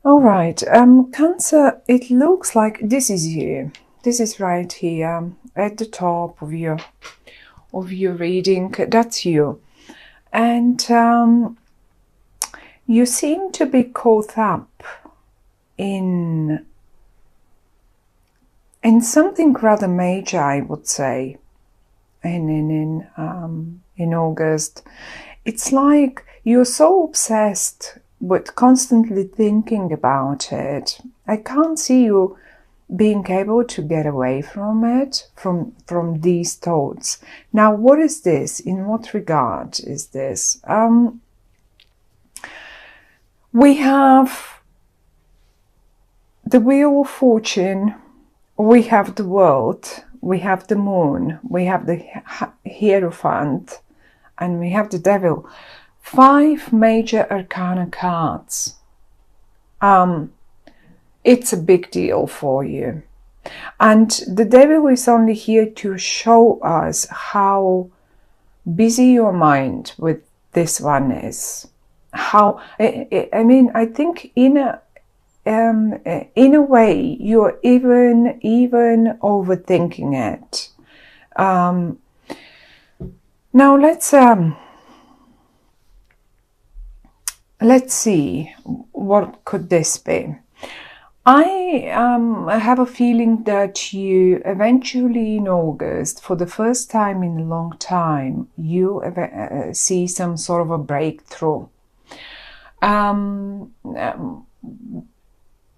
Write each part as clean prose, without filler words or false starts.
All right, Cancer, it looks like this is you. This is right here at the top of your reading. That's you. And you seem to be caught up in something rather major, I would say, in August. It's like you're so obsessed with constantly thinking about it. I can't see you being able to get away from it, from these thoughts. Now, what is this? In what regard is this? We have the Wheel of Fortune, we have the World, we have the Moon, we have the Hierophant, and we have the Devil. 5 major arcana cards. It's a big deal for you. And the Devil is only here to show us how busy your mind with this one is. How, I mean, I think in a way, you're even overthinking it. Now let's see, what could this be? I have a feeling that you eventually in August, for the first time in a long time, you see some sort of a breakthrough.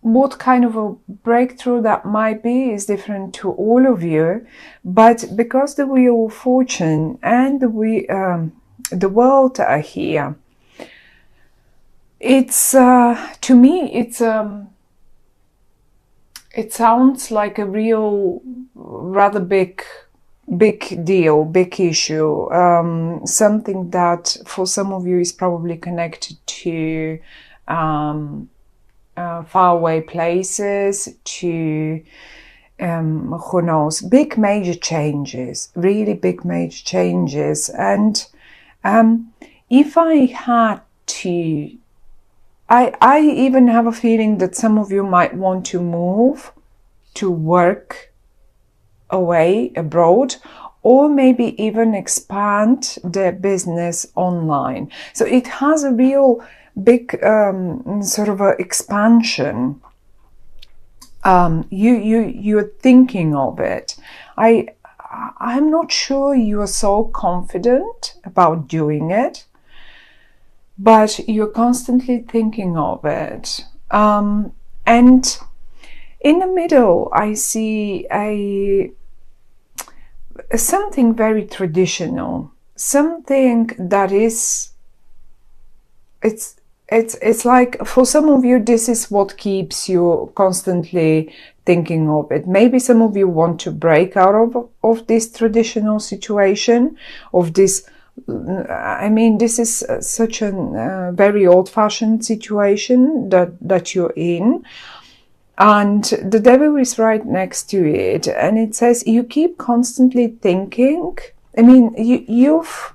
What kind of a breakthrough that might be is different to all of you, but because the Wheel of Fortune and the World are here, it's to me it sounds like a real rather big deal, big issue, something that for some of you is probably connected to faraway places, to who knows, big major changes, really big major changes. And if I had to, I even have a feeling that some of you might want to move to work away abroad, or maybe even expand their business online. So it has a real big sort of a expansion. You're thinking of it. I'm not sure you are so confident about doing it, but you're constantly thinking of it. And in the middle, I see something very traditional, something that is, it's like for some of you, this is what keeps you constantly thinking of it. Maybe some of you want to break out of this traditional situation, of this. I mean, this is such a very old-fashioned situation that you're in. And the Devil is right next to it. And it says you keep constantly thinking. I mean, you've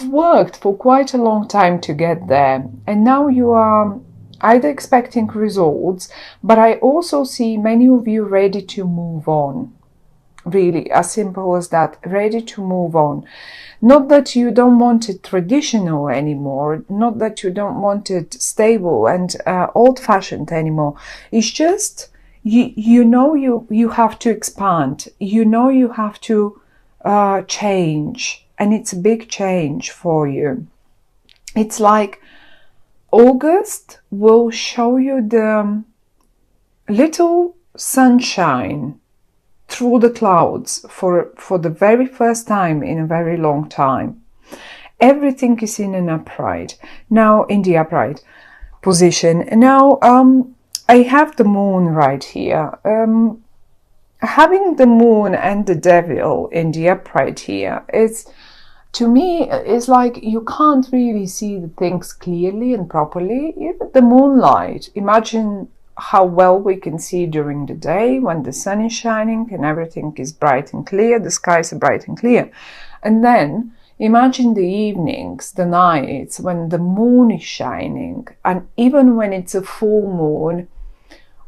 worked for quite a long time to get there. And now you are either expecting results, but I also see many of you ready to move on. Really, as simple as that, ready to move on. Not that you don't want it traditional anymore, not that you don't want it stable and old-fashioned anymore. It's just, you know you have to expand. You know you have to change, and it's a big change for you. It's like August will show you the little sunshine through the clouds for the very first time in a very long time. Everything is in an upright, now in the upright position. Now I have the moon right here. Having the moon and the Devil in the upright here, it's, to me, it's like you can't really see the things clearly and properly. Even the moonlight, imagine how well we can see during the day when the sun is shining and everything is bright and clear, the skies are bright and clear. And then Imagine the evenings, the nights when the moon is shining, and even when it's a full moon,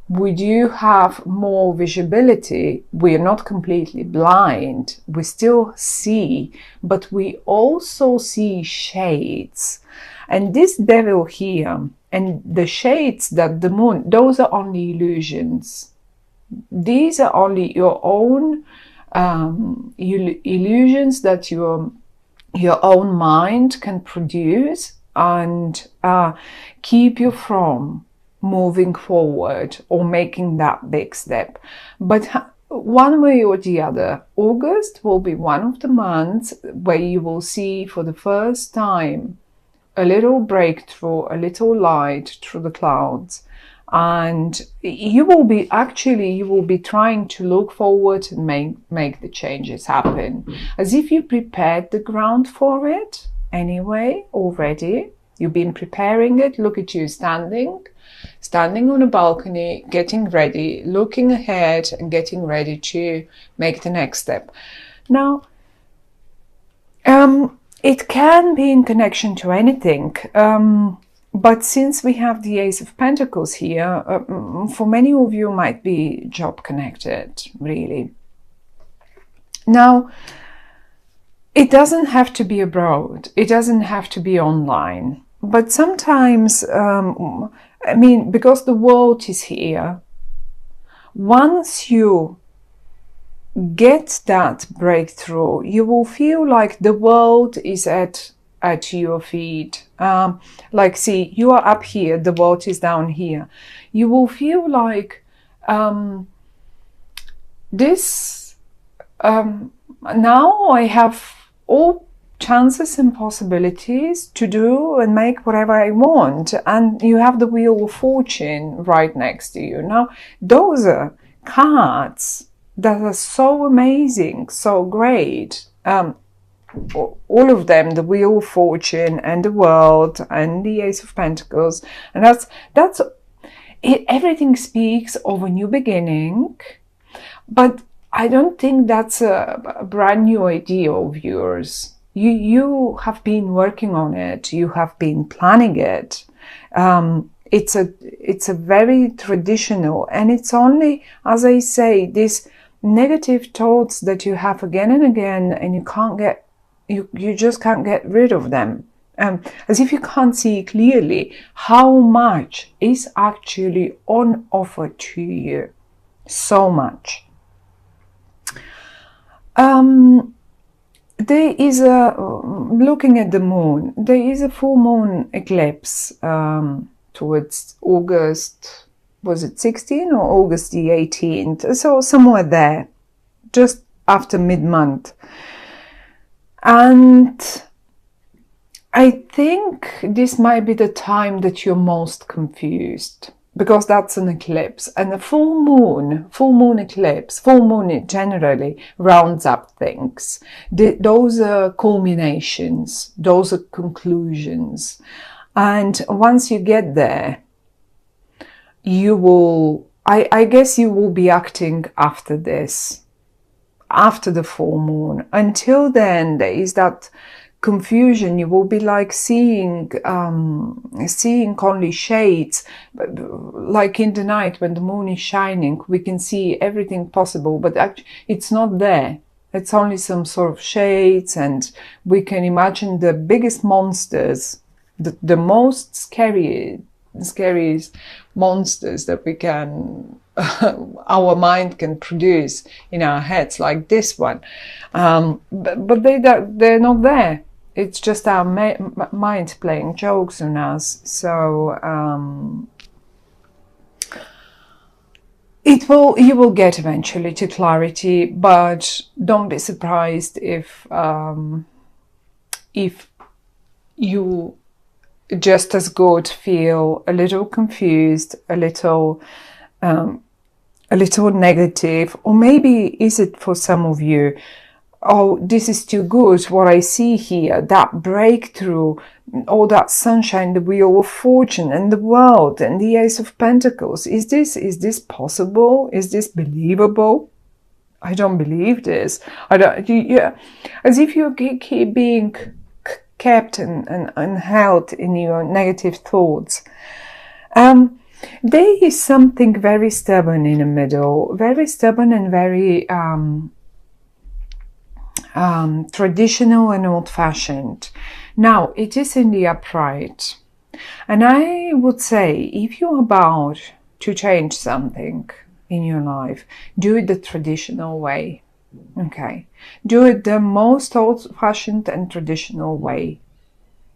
we do have more visibility. We are not completely blind. We still see, but we also see shades. And this devil here and the shades that the moon, those are only illusions. These are only your own illusions that your own mind can produce and keep you from moving forward or making that big step. But one way or the other, August will be one of the months where you will see for the first time a little breakthrough, a little light through the clouds. And you will be trying to look forward and make the changes happen, as if you prepared the ground for it anyway already. You've been preparing it. Look at you standing on a balcony, getting ready, looking ahead and getting ready to make the next step. Now, it can be in connection to anything. But since we have the Ace of Pentacles here, for many of you might be job connected, really. Now, it doesn't have to be abroad. It doesn't have to be online. But sometimes, I mean, because the world is here, once you get that breakthrough, you will feel like the world is at your feet. Like, see, you are up here, the world is down here. You will feel like now I have all chances and possibilities to do and make whatever I want, and you have the Wheel of Fortune right next to you. Now, those are cards that are so amazing, so great. All of them, the Wheel of Fortune and the World and the Ace of Pentacles, and that's it. Everything speaks of a new beginning, but I don't think that's a brand new idea of yours. You have been working on it. You have been planning it. It's a very traditional, and it's only, as I say, these negative thoughts that you have again and again, and you just can't get rid of them. As if you can't see clearly how much is actually on offer to you. So much. There is looking at the moon, there is a full moon eclipse towards August, was it 16 or August the 18th? So somewhere there, just after mid-month. And I think this might be the time that you're most confused, because that's an eclipse, and a full moon eclipse, full moon generally rounds up things. Those are culminations, those are conclusions. And once you get there, you will, I guess you will be acting after this, after the full moon. Until then, there is that confusion. You will be like seeing only shades, like in the night when the moon is shining, we can see everything possible, but actually it's not there. It's only some sort of shades, and we can imagine the biggest monsters, the most scariest monsters that we can our mind can produce in our heads, like this one, but they're not there. It's just our mind playing jokes on us. So you will get eventually to clarity, but don't be surprised if you just as good feel a little confused, a little negative, or maybe is it for some of you, oh, this is too good, what I see here, that breakthrough, all that sunshine, the Wheel of Fortune and the World and the Ace of Pentacles. Is this possible? Is this believable? I don't believe this. I don't. As if you keep being kept and held in your negative thoughts. There is something very stubborn in the middle, very stubborn and very traditional and old-fashioned. Now, it is in the upright. And I would say, if you're about to change something in your life, do it the traditional way. Okay? Do it the most old-fashioned and traditional way.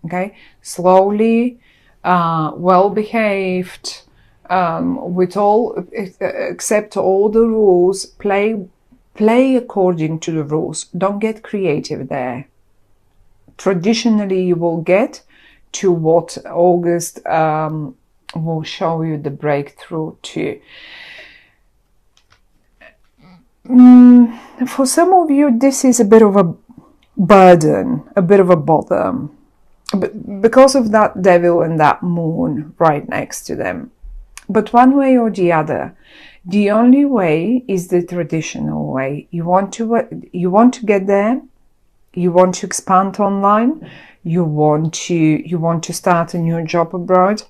Okay? Slowly, well-behaved, with all, accept all the rules, play according to the rules. Don't get creative there. Traditionally, you will get to what August will show you the breakthrough to. For some of you, this is a bit of a burden, a bit of a bother, because of that devil and that moon right next to them. But one way or the other, the only way is the traditional way. You want to get there. You want to expand online. You want to start a new job abroad.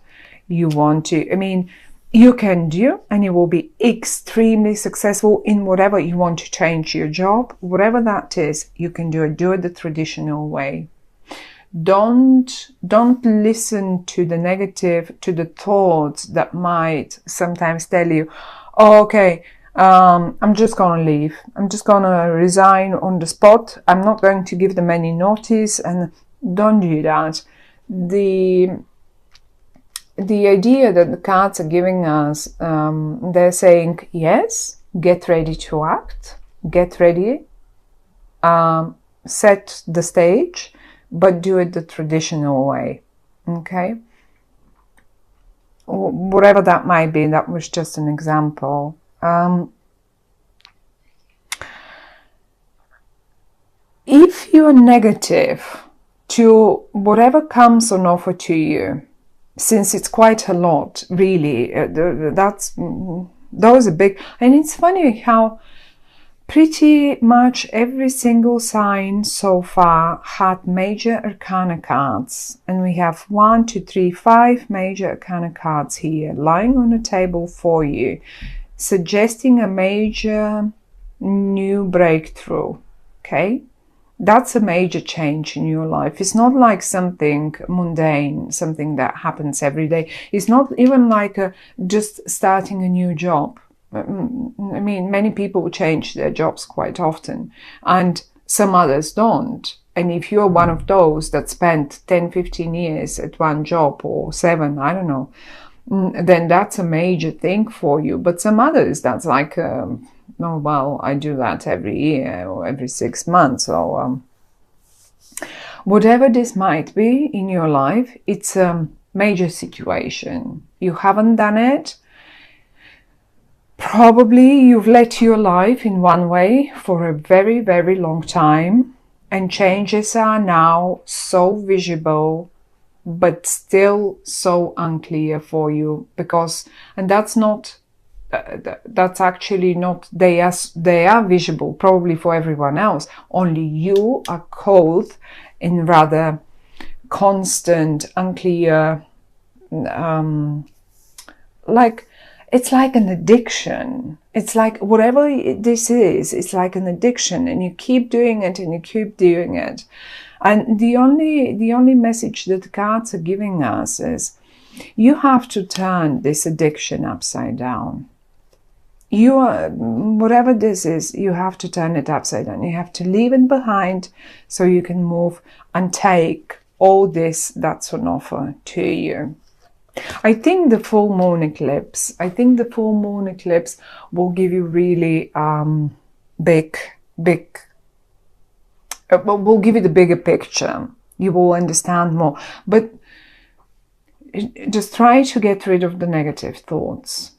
You want to. I mean, you can do, and you will be extremely successful in whatever you want to change your job, whatever that is. You can do it. Do it the traditional way. Don't listen to the negative, to the thoughts that might sometimes tell you, oh, okay, I'm just going to leave. I'm just going to resign on the spot. I'm not going to give them any notice. And don't do that. The idea that the cards are giving us, they're saying, yes, get ready to act, get ready, set the stage, but do it the traditional way, okay? Whatever that might be, that was just an example. If you're negative to whatever comes on offer to you, since it's quite a lot, really, those are big. And it's funny how pretty much every single sign so far had major arcana cards. And we have 1, 2, 3, 5 major arcana cards here lying on the table for you, suggesting a major new breakthrough. Okay? That's a major change in your life. It's not like something mundane, something that happens every day. It's not even like just starting a new job. I mean, many people change their jobs quite often, and some others don't. And if you're one of those that spent 10, 15 years at one job, or 7, I don't know, then that's a major thing for you. But some others, that's like, oh, well, I do that every year or every 6 months. So whatever this might be in your life, it's a major situation. You haven't done it. Probably you've led your life in one way for a very, very long time, and changes are now so visible, but still so unclear for you, because, and that's not, that's actually not, they are visible probably for everyone else, only you are caught in rather constant, unclear, like, it's like an addiction. It's like whatever this is, it's like an addiction, and you keep doing it and you keep doing it. And the only message that the cards are giving us is you have to turn this addiction upside down. You are, whatever this is, you have to turn it upside down. You have to leave it behind so you can move and take all this that's on offer to you. I think the full moon eclipse will give you really will give you the bigger picture. You will understand more. But just try to get rid of the negative thoughts.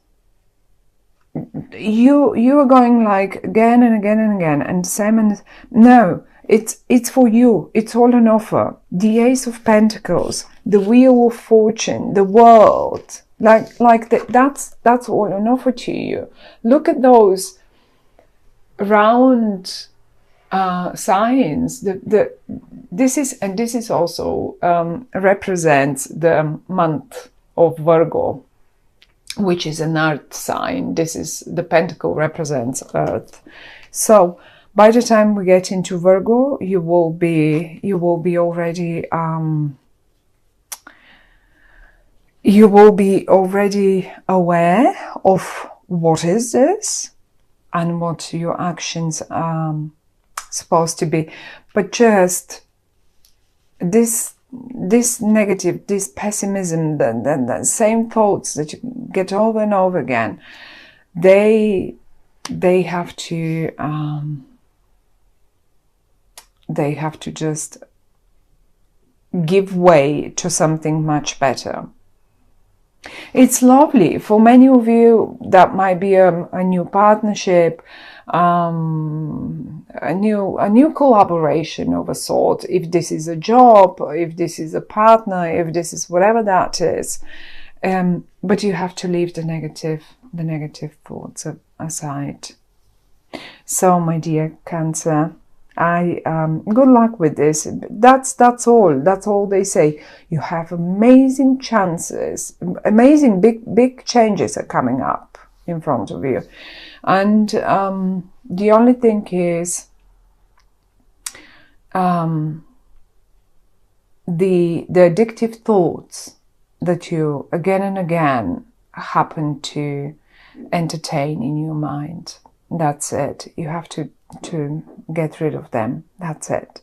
You are going like again and again and again, and same, and no, it's for you. It's all an offer. The Ace of Pentacles, the Wheel of Fortune, the World, that's all an offer to you. Look at those round signs. This is also represents the month of Virgo, which is an earth sign. This is the pentacle represents earth. So by the time we get into Virgo, you will be already aware of what is this and what your actions are supposed to be. But just this negative, this pessimism, the same thoughts that you get over and over again, they have to just give way to something much better. It's lovely. For many of you, that might be a new partnership, a new collaboration of a sort. If this is a job, if this is a partner, if this is whatever that is, but you have to leave the negative thoughts aside. So, my dear Cancer, good luck with this. That's all they say. You have amazing chances, amazing big changes are coming up in front of you, and the only thing is the addictive thoughts that you again and again happen to entertain in your mind. That's it. You have to get rid of them. That's it.